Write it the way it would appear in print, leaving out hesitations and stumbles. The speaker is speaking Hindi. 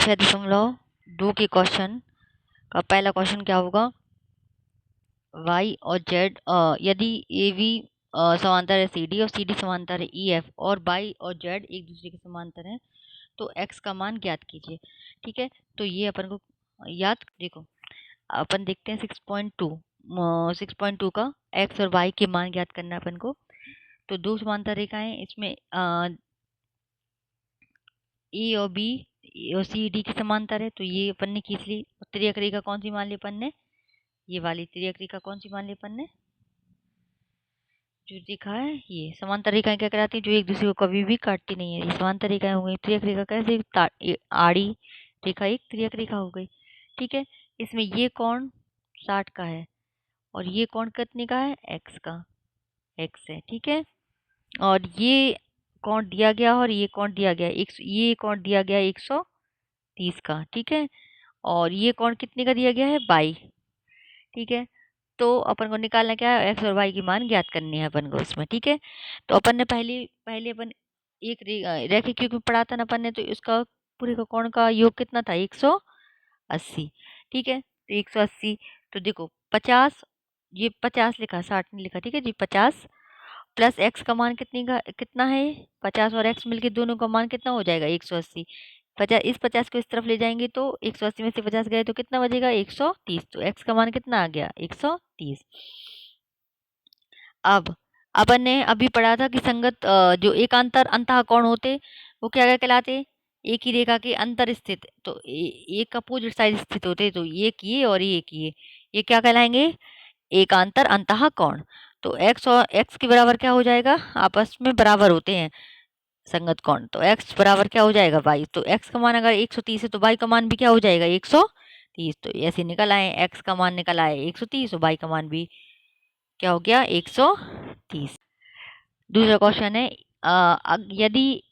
6.2 के क्वेश्चन का पहला क्वेश्चन क्या होगा, y और z यदि AB समांतर है CD और CD समांतर है EF और y और z एक दूसरे के समांतर हैं तो x का मान ज्ञात कीजिए। ठीक है, तो ये अपन को याद, देखो अपन देखते हैं 6.2 का x और y के मान ज्ञात करना है अपन को। तो दो समांतर रेखाएं, इसमें ए और बी और सी डी के समांतर है, तो ये अपन ने खींच ली। तिर्यक रेखा कौन सी मान ली अपन ने, ये वाली तिर्यक रेखा कौन सी मान ली अपन ने, जो रेखा है ये। समांतर रेखाएं क्या कहलाती है, जो एक दूसरे को कभी भी काटती नहीं है, ये समांतर रेखाएं हो गई। तिर्यक रेखा कैसे, आड़ी रेखा एक तिर्यक रेखा हो गई। ठीक है, इसमें ये कोण 60 का है और ये कोण कितने का है, x का, x है। ठीक है, और ये कोण दिया गया और ये कोण दिया गया, ये कोण दिया गया 130 का। ठीक है, और ये कोण कितने का दिया गया है, 22। ठीक है, तो अपन को निकालना क्या है, एक्स और वाई की मान ज्ञात करनी है अपन को इसमें। ठीक है, तो अपन ने पहले पहले अपन एक रैखिक युग्म पढ़ा था ना अपन ने, तो इसका पूरे का कोण का योग कितना था, 180। ठीक है, तो 180, तो देखो 50, ये 50 लिखा, 60 नहीं लिखा। ठीक है जी, 50 प्लस एक्स का मान कितना है, 50 और एक्स मिलके दोनों का मान कितना हो जाएगा, 180। 50, इस 50 को इस तरफ ले जाएंगे तो 180 में से 50 गए तो कितना बचेगा, 130। तो एक्स का मान कितना आ गया, 130। अब अपन ने अभी पढ़ा था कि संगत जो एकांतर अंतः कोण होते वो क्या क्या कहलाते, एक ही रेखा के अंतर स्थित, तो एक अपोजिट साइड स्थित होते, तो ये और ये क्या कहलाएंगे, एकांतर अंतः कोण। तो एक्स और एक्स के बराबर क्या हो जाएगा, आपस में बराबर होते हैं संगत कोण, तो x बराबर क्या हो जाएगा, y। तो x का मान अगर 130 है तो y का मान भी क्या हो जाएगा, 130। तो ऐसे निकल आए, x का मान निकल आए 130 और y का मान भी क्या हो गया, 130। दूसरा क्वेश्चन है, यदि